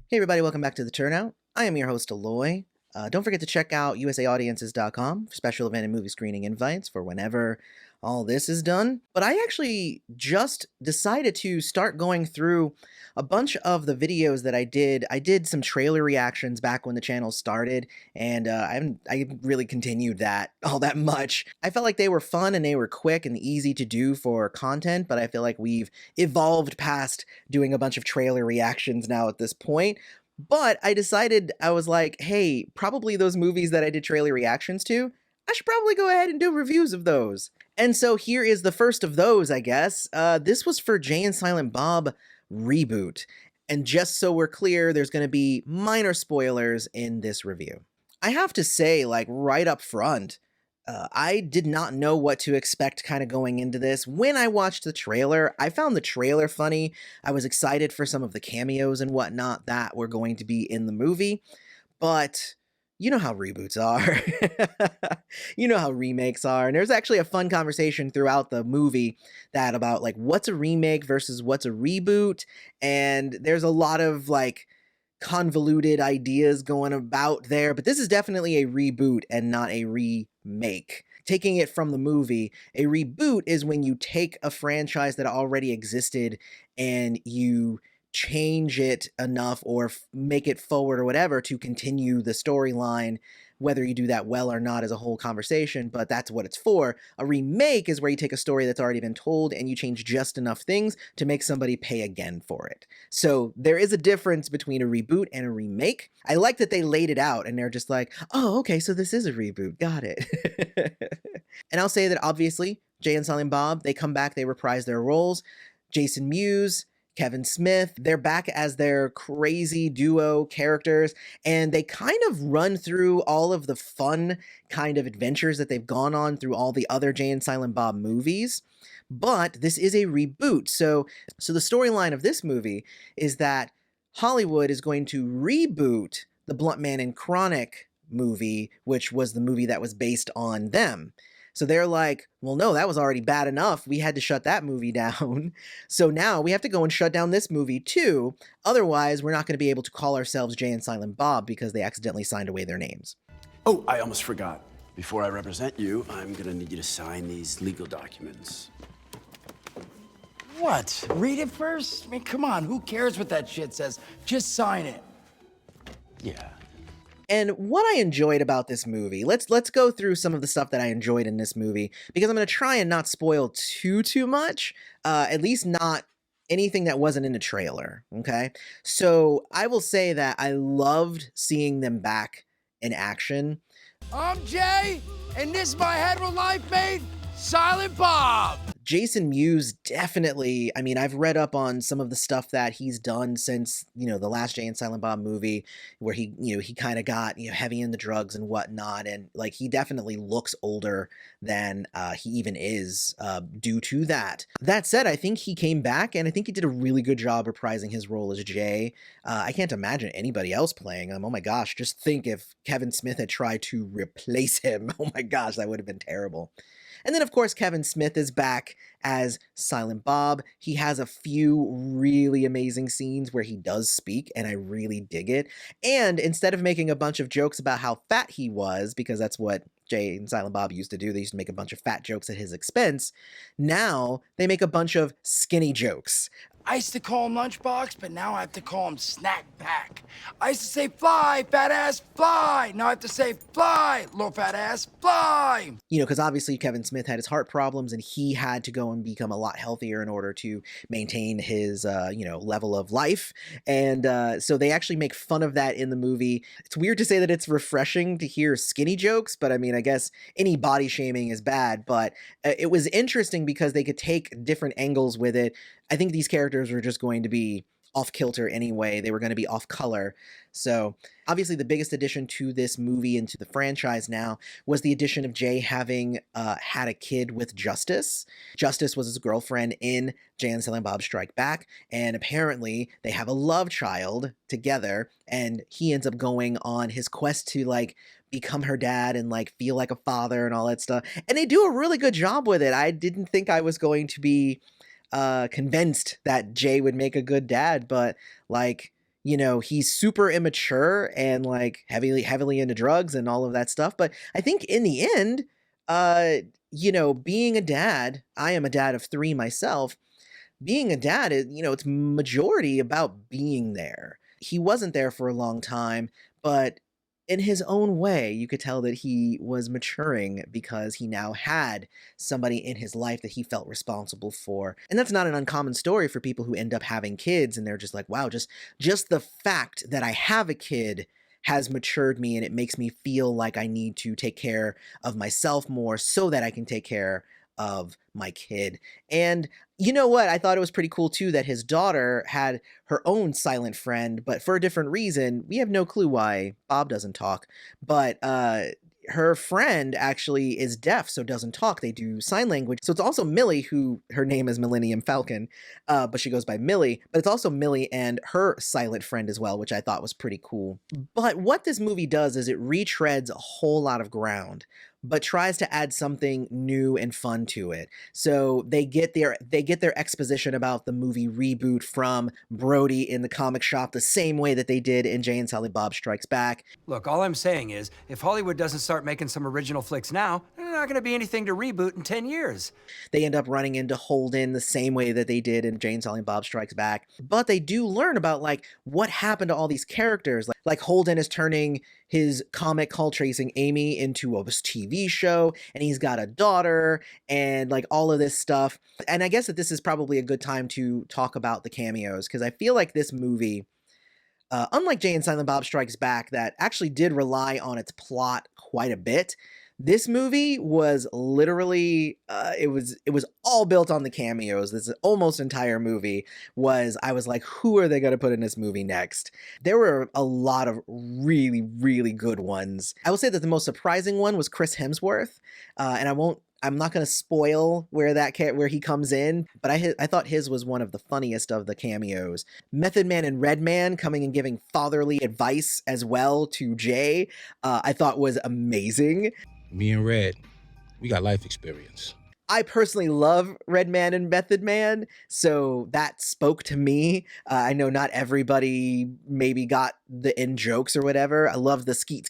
Hey everybody, welcome back to the Turnout. I am your host, Aloy. Don't forget to check out usaaudiences.com for special event and movie screening invites for whenever all this is done. But I actually just decided to start going through a bunch of the videos that I did. I did some trailer reactions back when the channel started, and I really continued that all that much. I felt like they were fun and they were quick and easy to do for content, but I feel like we've evolved past doing a bunch of trailer reactions now at this point. But I decided, I was like, hey, probably those movies that I did trailer reactions to, I should probably go ahead and do reviews of those. And so here is the first of those, I guess. This was for Jay and Silent Bob Reboot. And just so we're clear, there's going to be minor spoilers in this review. I have to say, like, right up front, I did not know what to expect kind of going into this. When I watched the trailer, I found the trailer funny. I was excited for some of the cameos and whatnot that were going to be in the movie, but you know how reboots are. You know how remakes are. And there's actually a fun conversation throughout the movie that about like what's a remake versus what's a reboot. And there's a lot of like convoluted ideas going about there, but this is definitely a reboot and not a remake. Taking it from the movie, a reboot is when you take a franchise that already existed and you change it enough or make it forward or whatever to continue the storyline. Whether you do that well or not is a whole conversation, but that's what it's for. A remake is where you take a story that's already been told and you change just enough things to make somebody pay again for it. So there is a difference between a reboot and a remake. I like that they laid it out and they're just like, oh, okay, so this is a reboot. Got it. And I'll say that obviously, Jay and Silent Bob, they come back, they reprise their roles. Jason Mewes, Kevin Smith, they're back as their crazy duo characters, and they kind of run through all of the fun kind of adventures that they've gone on through all the other Jay and Silent Bob movies. But this is a reboot, so the storyline of this movie is that Hollywood is going to reboot the Blunt Man and Chronic movie, which was the movie that was based on them. So they're like, well, no, that was already bad enough. We had to shut that movie down. So now we have to go and shut down this movie too. Otherwise, we're not going to be able to call ourselves Jay and Silent Bob because they accidentally signed away their names. Oh, I almost forgot. Before I represent you, I'm going to need you to sign these legal documents. What? Read it first? I mean, come on, who cares what that shit says? Just sign it. Yeah. And what I enjoyed about this movie, let's go through some of the stuff that I enjoyed in this movie, because I'm going to try and not spoil too much, at least not anything that wasn't in the trailer, okay? So I will say that I loved seeing them back in action. I'm Jay, and this is my hetero life mate, Silent Bob. Jason Mewes definitely, I mean, I've read up on some of the stuff that he's done since, the last Jay and Silent Bob movie where he kind of got, heavy in the drugs and whatnot. And like, he definitely looks older than he even is due to that. That said, I think he came back and I think he did a really good job reprising his role as Jay. I can't imagine anybody else playing him. Oh my gosh, just think if Kevin Smith had tried to replace him. Oh my gosh, that would have been terrible. And then, of course, Kevin Smith is back as Silent Bob. He has a few really amazing scenes where he does speak, and I really dig it. And instead of making a bunch of jokes about how fat he was, because that's what Jay and Silent Bob used to do, they used to make a bunch of fat jokes at his expense, now they make a bunch of skinny jokes. I used to call him Lunchbox, but now I have to call him Snack Pack. I used to say fly, fat ass, fly. Now I have to say fly, low fat ass, fly. Because obviously Kevin Smith had his heart problems and he had to go and become a lot healthier in order to maintain his, level of life. And so they actually make fun of that in the movie. It's weird to say that it's refreshing to hear skinny jokes, but I mean, I guess any body shaming is bad, but it was interesting because they could take different angles with it. I think these characters were just going to be off kilter anyway. They were going to be off color. So obviously the biggest addition to this movie and to the franchise now was the addition of Jay having had a kid with Justice. Justice was his girlfriend in Jay and Silent Bob Strike Back, and apparently they have a love child together, and he ends up going on his quest to like become her dad and like feel like a father and all that stuff. And they do a really good job with it. I didn't think I was going to be convinced that Jay would make a good dad, but like, he's super immature and like heavily into drugs and all of that stuff. But I think in the end, uh, being a dad, I am a dad of 3 myself. Being a dad is, it's majority about being there. He wasn't there for a long time, but in his own way, you could tell that he was maturing because he now had somebody in his life that he felt responsible for. And that's not an uncommon story for people who end up having kids and they're just like, wow, just the fact that I have a kid has matured me and it makes me feel like I need to take care of myself more so that I can take care of my kid. And you know what? I thought it was pretty cool too that his daughter had her own silent friend, but for a different reason. We have no clue why. Bob doesn't talk, but her friend actually is deaf, so doesn't talk. They do sign language. So it's also Millie, who her name is Millennium Falcon, but she goes by Millie. But it's also Millie and her silent friend as well, which I thought was pretty cool. But what this movie does is it retreads a whole lot of ground, but tries to add something new and fun to it. So they get their exposition about the movie Reboot from Brody in the comic shop the same way that they did in Jay and Silent Bob Strikes Back. Look, all I'm saying is, if Hollywood doesn't start making some original flicks now, there's not going to be anything to reboot in 10 years. They end up running into Holden the same way that they did in Jay and Silent Bob Strikes Back. But they do learn about like what happened to all these characters. Like Holden is turning his comic called Tracing Amy into a TV show, and he's got a daughter and like all of this stuff. And I guess that this is probably a good time to talk about the cameos, because I feel like this movie, unlike Jay and Silent Bob Strikes Back, that actually did rely on its plot quite a bit. This movie was literally, it was all built on the cameos. This almost entire movie I was like, who are they going to put in this movie next? There were a lot of really, really good ones. I will say that the most surprising one was Chris Hemsworth, and I'm not going to spoil where he comes in, but I thought his was one of the funniest of the cameos. Method Man and Redman coming and giving fatherly advice as well to Jay, I thought was amazing. Me and Red, we got life experience. I personally love Redman and Method Man, so that spoke to me. I know not everybody maybe got the in jokes or whatever. I love the skeet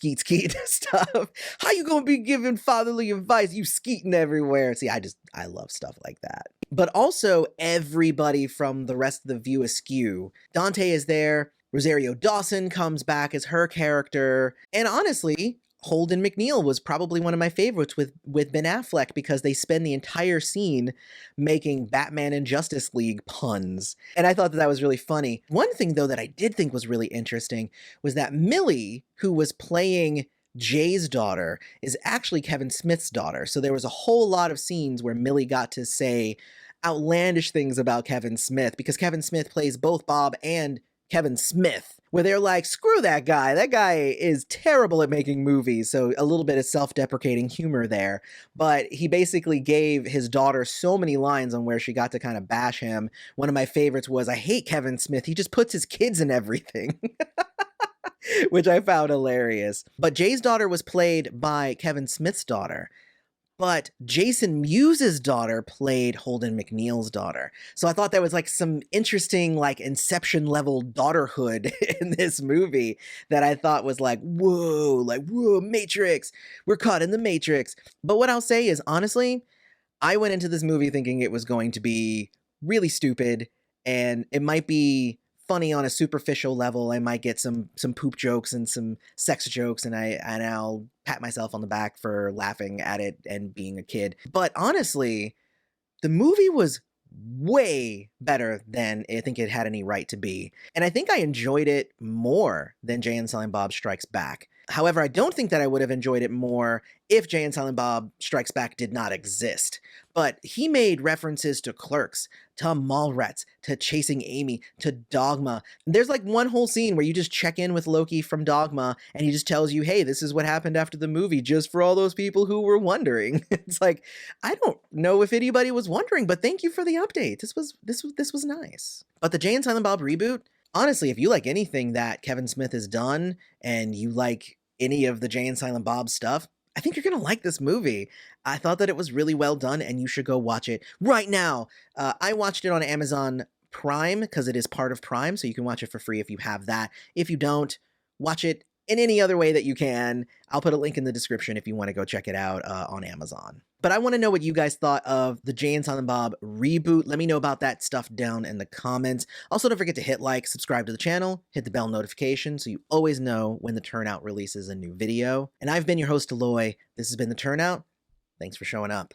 stuff. How you gonna be giving fatherly advice? You skeeting everywhere. See, I love stuff like that. But also everybody from the rest of the View Askew. Dante is there. Rosario Dawson comes back as her character. And honestly, Holden McNeil was probably one of my favorites with Ben Affleck, because they spend the entire scene making Batman and Justice League puns. And I thought that was really funny. One thing, though, that I did think was really interesting was that Millie, who was playing Jay's daughter, is actually Kevin Smith's daughter. So there was a whole lot of scenes where Millie got to say outlandish things about Kevin Smith, because Kevin Smith plays both Bob and Kevin Smith, where they're like, screw that guy. That guy is terrible at making movies. So a little bit of self-deprecating humor there. But he basically gave his daughter so many lines on where she got to kind of bash him. One of my favorites was, I hate Kevin Smith. He just puts his kids in everything. Which I found hilarious. But Jay's daughter was played by Kevin Smith's daughter. But Jason Mewes' daughter played Holden McNeil's daughter. So I thought that was like some interesting, like Inception level daughterhood in this movie that I thought was like, whoa, Matrix. We're caught in the Matrix. But what I'll say is, honestly, I went into this movie thinking it was going to be really stupid, and it might be funny on a superficial level. I might get some poop jokes and some sex jokes, and I'll pat myself on the back for laughing at it and being a kid. But honestly, the movie was way better than I think it had any right to be. And I think I enjoyed it more than Jay and Silent Bob Strikes Back. However, I don't think that I would have enjoyed it more if Jay and Silent Bob Strikes Back did not exist. But he made references to Clerks, to Mallrats, to Chasing Amy, to Dogma. There's like one whole scene where you just check in with Loki from Dogma, and he just tells you, hey, this is what happened after the movie, just for all those people who were wondering. It's like, I don't know if anybody was wondering, but thank you for the update. This was nice. But the Jay and Silent Bob reboot, honestly, if you like anything that Kevin Smith has done, and you like any of the Jay and Silent Bob stuff, I think you're going to like this movie. I thought that it was really well done, and you should go watch it right now. I watched it on Amazon Prime because it is part of Prime, so you can watch it for free if you have that. If you don't, watch it in any other way that you can. I'll put a link in the description if you want to go check it out on Amazon. But I want to know what you guys thought of the Jay and Silent Bob reboot. Let me know about that stuff down in the comments. Also, don't forget to hit like, subscribe to the channel, hit the bell notification so you always know when the Turnout releases a new video. And I've been your host, Aloy. This has been the Turnout. Thanks for showing up.